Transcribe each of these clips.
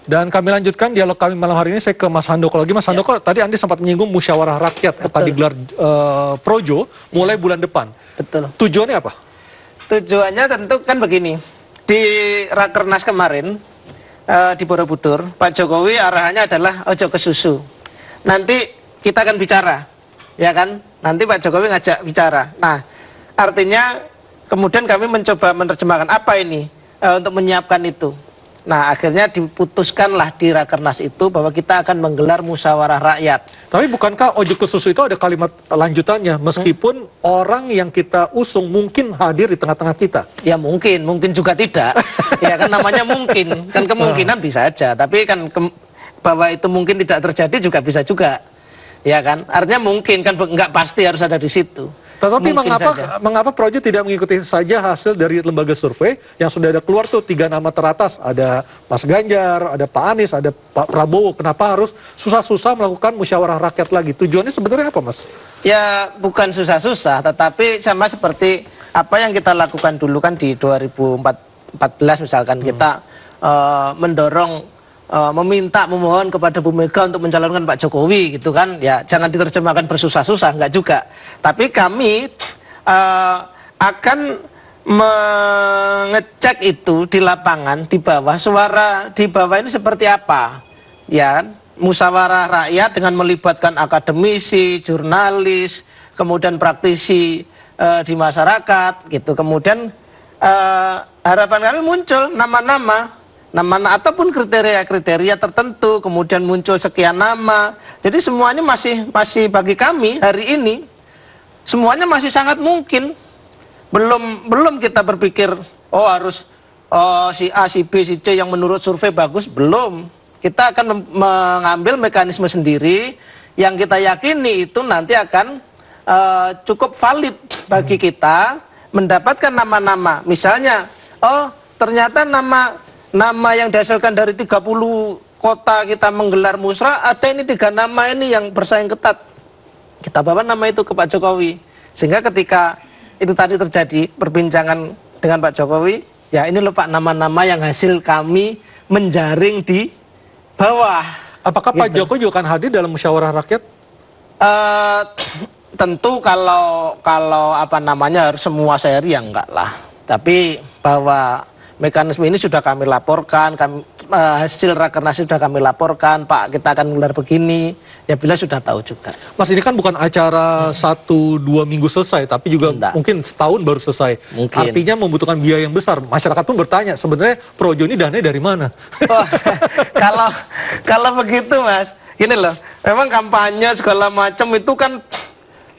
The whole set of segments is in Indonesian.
Dan kami lanjutkan dialog kami malam hari ini. Saya ke Mas Handoko lagi. Mas Handoko, tadi Anda sempat menyinggung musyawarah rakyat akan digelar Projo mulai bulan depan. Betul. Tujuannya apa? Tujuannya tentu kan begini. Di Rakernas kemarin di Borobudur, Pak Jokowi arahannya adalah ojo ke susu. Nanti kita akan bicara, ya kan? Nanti Pak Jokowi ngajak bicara. Nah, artinya kemudian kami mencoba menerjemahkan apa ini untuk menyiapkan itu. Nah, akhirnya diputuskanlah di Rakernas itu bahwa kita akan menggelar musyawarah rakyat. Tapi bukankah ojo ke susu itu ada kalimat lanjutannya? Meskipun orang yang kita usung mungkin hadir di tengah-tengah kita. Ya mungkin juga tidak. Ya kan namanya mungkin. Kan kemungkinan bisa aja. Tapi kan bahwa itu mungkin tidak terjadi juga bisa juga. Ya kan? Artinya mungkin kan nggak pasti harus ada di situ. Tetapi mengapa Projo tidak mengikuti saja hasil dari lembaga survei yang sudah ada keluar tuh 3 nama teratas, ada Mas Ganjar, ada Pak Anies, ada Pak Prabowo. Kenapa harus susah-susah melakukan musyawarah rakyat lagi? Tujuannya sebenarnya apa, Mas? Ya bukan susah-susah, tetapi sama seperti apa yang kita lakukan dulu kan di 2014 misalkan kita mendorong memohon kepada Bu Mega untuk mencalonkan Pak Jokowi gitu kan, ya jangan diterjemahkan bersusah-susah, enggak juga. Tapi kami akan mengecek itu di lapangan, di bawah, suara di bawah ini seperti apa, ya musyawarah rakyat dengan melibatkan akademisi, jurnalis, kemudian praktisi di masyarakat gitu. Kemudian harapan kami muncul nama-nama ataupun kriteria-kriteria tertentu, kemudian muncul sekian nama. Jadi semuanya masih bagi kami hari ini semuanya masih sangat mungkin. Belum kita berpikir harus si A, si B, si C yang menurut survei bagus, belum. Kita akan mengambil mekanisme sendiri yang kita yakini itu nanti akan cukup valid bagi kita mendapatkan nama-nama. Misalnya, ternyata nama yang dihasilkan dari 30 kota kita menggelar musra, ada ini 3 nama ini yang bersaing ketat. Kita bawa nama itu ke Pak Jokowi. Sehingga ketika itu tadi terjadi perbincangan dengan Pak Jokowi, ya ini loh Pak nama-nama yang hasil kami menjaring di bawah. Apakah Pak Jokowi juga akan hadir dalam musyawarah rakyat? Tentu kalau apa namanya harus semua seri ya enggak lah. Tapi bahwa mekanisme ini sudah kami laporkan, hasil Rakernas sudah kami laporkan, Pak kita akan menggelar begini, ya bila sudah tahu juga. Mas ini kan bukan acara 1-2 minggu selesai, tapi juga mungkin setahun baru selesai. Mungkin. Artinya membutuhkan biaya yang besar. Masyarakat pun bertanya, sebenarnya Projo ini dananya dari mana? Kalau begitu Mas, gini loh, memang kampanye segala macam itu kan,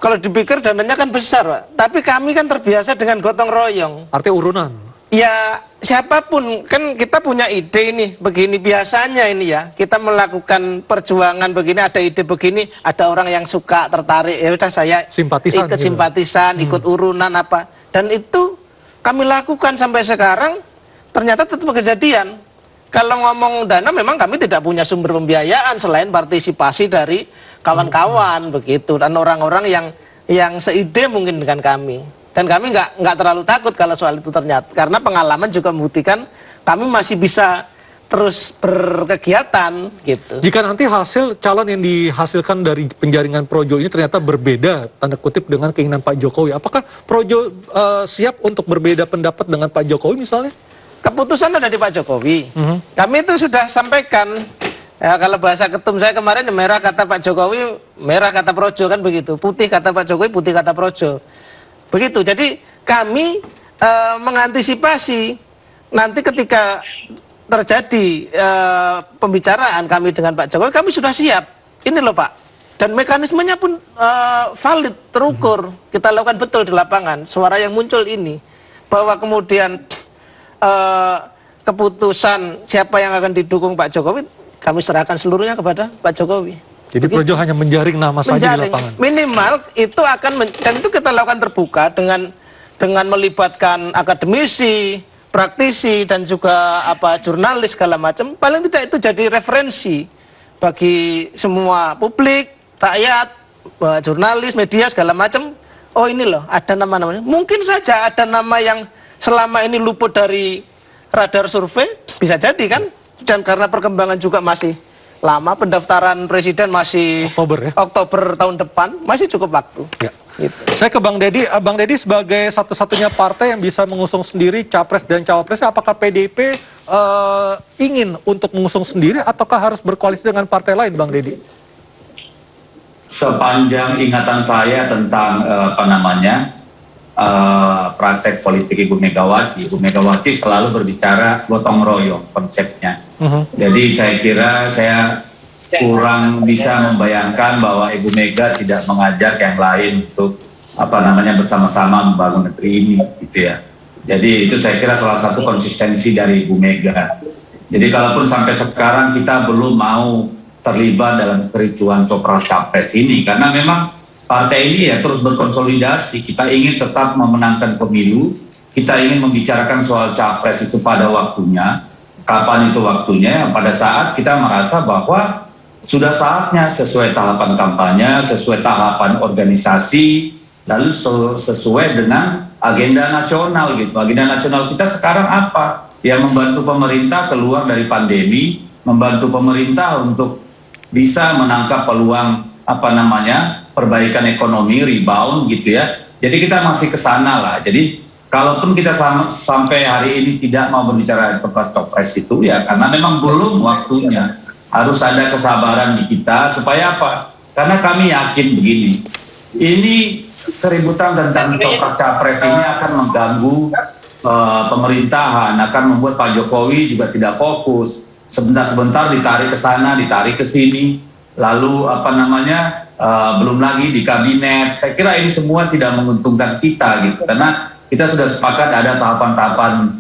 kalau dipikir dananya kan besar Pak. Tapi kami kan terbiasa dengan gotong royong. Artinya urunan. Ya siapapun kan kita punya ide ini begini biasanya ini ya kita melakukan perjuangan begini, ada ide begini, ada orang yang suka tertarik, ya udah saya simpatisan, ikut simpatisan, ikut urunan apa, dan itu kami lakukan sampai sekarang ternyata tetap kejadian. Kalau ngomong dana memang kami tidak punya sumber pembiayaan selain partisipasi dari kawan-kawan begitu dan orang-orang yang seide mungkin dengan kami. Dan kami nggak terlalu takut kalau soal itu ternyata, karena pengalaman juga membuktikan kami masih bisa terus berkegiatan gitu. Jika nanti hasil calon yang dihasilkan dari penjaringan Projo ini ternyata berbeda, tanda kutip, dengan keinginan Pak Jokowi, apakah Projo siap untuk berbeda pendapat dengan Pak Jokowi misalnya? Keputusan ada di Pak Jokowi. Kami itu sudah sampaikan, ya, kalau bahasa ketum saya kemarin, merah kata Pak Jokowi, merah kata Projo kan begitu, putih kata Pak Jokowi, putih kata Projo. Begitu, jadi kami mengantisipasi nanti ketika terjadi pembicaraan kami dengan Pak Jokowi, kami sudah siap. Ini loh Pak, dan mekanismenya pun valid, terukur. Kita lakukan betul di lapangan, suara yang muncul ini. Bahwa kemudian keputusan siapa yang akan didukung Pak Jokowi, kami serahkan seluruhnya kepada Pak Jokowi. Jadi Projo hanya menjaring nama saja di lapangan. Minimal itu akan dan itu kita lakukan terbuka dengan melibatkan akademisi, praktisi dan juga jurnalis segala macam. Paling tidak itu jadi referensi bagi semua publik, rakyat, jurnalis, media segala macam. Oh ini loh ada nama-namanya. Mungkin saja ada nama yang selama ini luput dari radar survei, bisa jadi kan? dan karena perkembangan juga masih lama, pendaftaran presiden masih Oktober tahun depan, masih cukup waktu. Ya. Gitu. Saya ke Bang Deddy. Bang Deddy sebagai satu-satunya partai yang bisa mengusung sendiri capres dan cawapres, apakah PDIP ingin untuk mengusung sendiri ataukah harus berkoalisi dengan partai lain, Bang Deddy? Sepanjang ingatan saya tentang praktek politik Ibu Megawati selalu berbicara gotong royong konsepnya. Jadi saya kira saya kurang bisa membayangkan bahwa Ibu Mega tidak mengajak yang lain untuk bersama-sama membangun negeri ini, gitu ya. Jadi itu saya kira salah satu konsistensi dari Ibu Mega. Jadi kalaupun sampai sekarang kita belum mau terlibat dalam kericuan capres ini, karena memang partai ini ya terus berkonsolidasi. Kita ingin tetap memenangkan pemilu, kita ingin membicarakan soal capres itu pada waktunya. Kapan itu waktunya? Pada saat kita merasa bahwa sudah saatnya sesuai tahapan kampanye, sesuai tahapan organisasi, lalu sesuai dengan agenda nasional gitu. Agenda nasional kita sekarang apa? Ya membantu pemerintah keluar dari pandemi, membantu pemerintah untuk bisa menangkap peluang perbaikan ekonomi, rebound gitu ya. Jadi kita masih ke sana lah. Jadi kalaupun kita sampai hari ini tidak mau berbicara capres itu ya karena memang belum waktunya. Harus ada kesabaran di kita supaya apa? Karena kami yakin begini, ini keributan tentang capres ini akan mengganggu pemerintahan, akan membuat Pak Jokowi juga tidak fokus. Sebentar-sebentar ditarik ke sana, ditarik ke sini, lalu belum lagi di kabinet. Saya kira ini semua tidak menguntungkan kita gitu, karena kita sudah sepakat ada tahapan-tahapan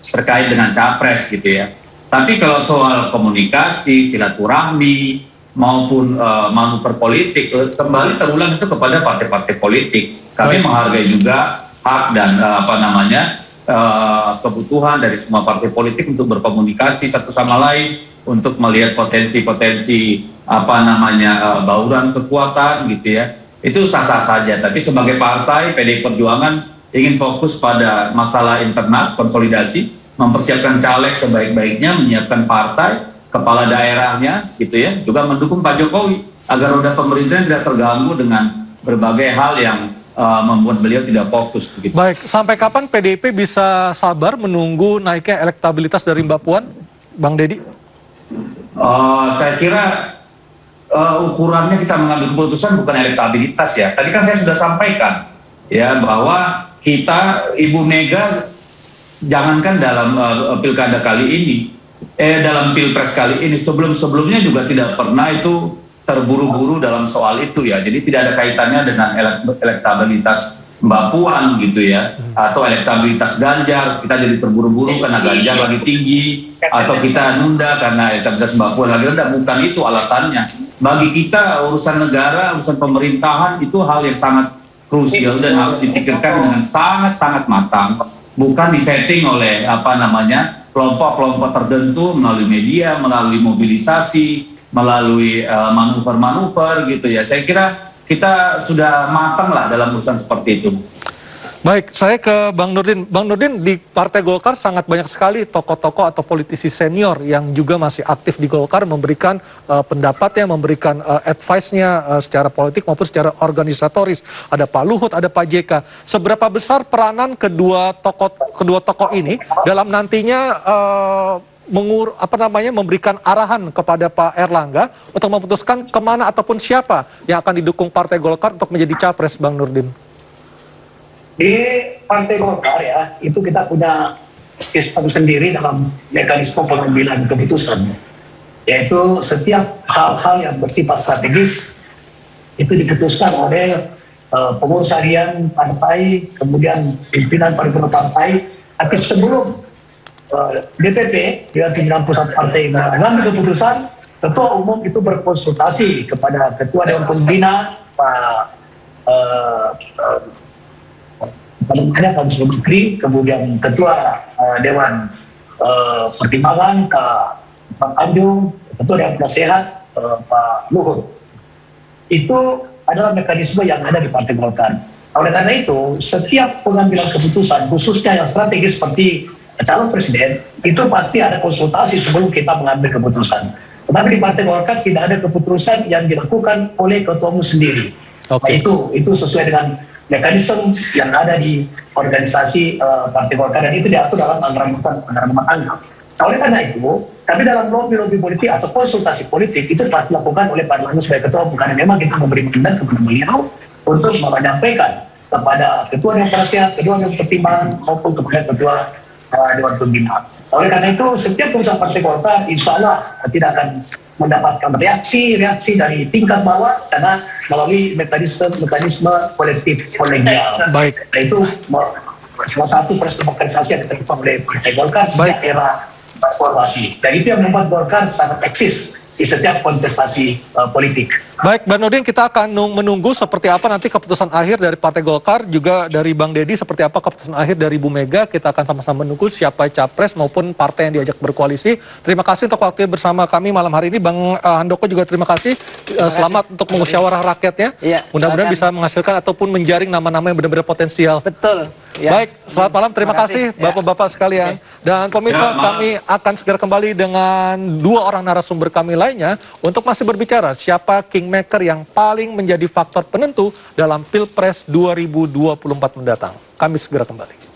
terkait dengan capres gitu ya. Tapi kalau soal komunikasi, silaturahmi maupun manuver politik kembali terulang itu kepada partai-partai politik. Kami menghargai juga hak dan kebutuhan dari semua partai politik untuk berkomunikasi satu sama lain untuk melihat potensi-potensi bauran kekuatan gitu ya. Itu sah-sah saja. Tapi sebagai partai PDI Perjuangan ingin fokus pada masalah internal, konsolidasi, mempersiapkan caleg sebaik-baiknya, menyiapkan partai, kepala daerahnya, gitu ya, juga mendukung Pak Jokowi agar roda pemerintahan tidak terganggu dengan berbagai hal yang membuat beliau tidak fokus. Begitu. Baik, sampai kapan PDIP bisa sabar menunggu naiknya elektabilitas dari Mbak Puan, Bang Deddy? Saya kira ukurannya kita mengambil keputusan bukan elektabilitas ya. Tadi kan saya sudah sampaikan ya bahwa kita Ibu Mega jangankan dalam pilkada kali ini, dalam pilpres kali ini, sebelumnya juga tidak pernah itu terburu-buru dalam soal itu ya. Jadi tidak ada kaitannya dengan elektabilitas Mbak Puan gitu ya, atau elektabilitas Ganjar, kita jadi terburu-buru karena Ganjar lagi tinggi, atau kita nunda karena elektabilitas Mbak Puan lagi rendah. Bukan itu alasannya. Bagi kita urusan negara, urusan pemerintahan itu hal yang sangat krusial dan harus dipikirkan dengan sangat-sangat matang. Bukan disetting oleh kelompok-kelompok tertentu melalui media, melalui mobilisasi, melalui manuver-manuver gitu ya. Saya kira kita sudah matang lah dalam urusan seperti itu. Baik, saya ke Bang Nurdin. Bang Nurdin, di Partai Golkar sangat banyak sekali tokoh-tokoh atau politisi senior yang juga masih aktif di Golkar memberikan pendapatnya, memberikan advice-nya secara politik maupun secara organisatoris. Ada Pak Luhut, ada Pak JK. Seberapa besar peranan kedua tokoh ini dalam nantinya memberikan arahan kepada Pak Erlangga untuk memutuskan kemana ataupun siapa yang akan didukung Partai Golkar untuk menjadi capres, Bang Nurdin? Di Partai Golkar ya, itu kita punya sistem sendiri dalam mekanisme pengambilan keputusan. Yaitu setiap hal-hal yang bersifat strategis itu diputuskan oleh pengurus harian partai, kemudian pimpinan paripurna partai, atau sebelum DPP, dengan pimpinan pusat partai mengambil keputusan, ketua umum itu berkonsultasi kepada ketua dewan pembina, Pak Kansel Menteri, kemudian ketua Dewan Pertimbangan Pak Tanjung, ketua Dewan Penasehat Pak Luhut. Itu adalah mekanisme yang ada di Partai Golkar. Oleh karena itu, setiap pengambilan keputusan, khususnya yang strategis seperti calon presiden, itu pasti ada konsultasi sebelum kita mengambil keputusan. Tetapi di Partai Golkar tidak ada keputusan yang dilakukan oleh ketua umum sendiri. Oke. Itu sesuai dengan mekanisme yang ada di organisasi Partai Golkar, dan itu diatur dalam anggaran rumah tangga. Nah, oleh karena itu, tapi dalam lobby politik atau konsultasi politik itu telah dilakukan oleh Pak Erlangga sebagai ketua umum, karena memang kita memberi mandat kepada beliau untuk menyampaikan kepada ketua Dewan Penasehat, ketua Dewan Pertimbangan maupun kepada ketua Dewan Pembina. Oleh karena itu, setiap keputusan Partai Golkar insya Allah tidak akan mendapatkan reaksi dari tingkat bawah karena melalui mekanisme kolektif kolegial. Baik. Nah, itu salah satu proses demokratisasi yang diterapkan oleh Partai Golkar sejak era reformasi. Dan itu yang membuat Golkar sangat eksis di setiap kontestasi politik. Baik, Bang Nurdin, kita akan menunggu seperti apa nanti keputusan akhir dari Partai Golkar, juga dari Bang Deddy seperti apa keputusan akhir dari Bu Mega. Kita akan sama-sama menunggu siapa capres maupun partai yang diajak berkoalisi. Terima kasih untuk waktu bersama kami malam hari ini. Bang Handoko juga terima kasih. Selamat untuk musyawarah rakyatnya. Iya, Mudah-mudahan bisa menghasilkan ataupun menjaring nama-nama yang benar-benar potensial. Betul. Ya. Baik, selamat malam. Terima kasih Bapak-Bapak sekalian. Dan pemirsa, kami akan segera kembali dengan dua orang narasumber kami lainnya untuk masih berbicara siapa kingmaker yang paling menjadi faktor penentu dalam Pilpres 2024 mendatang. Kami segera kembali.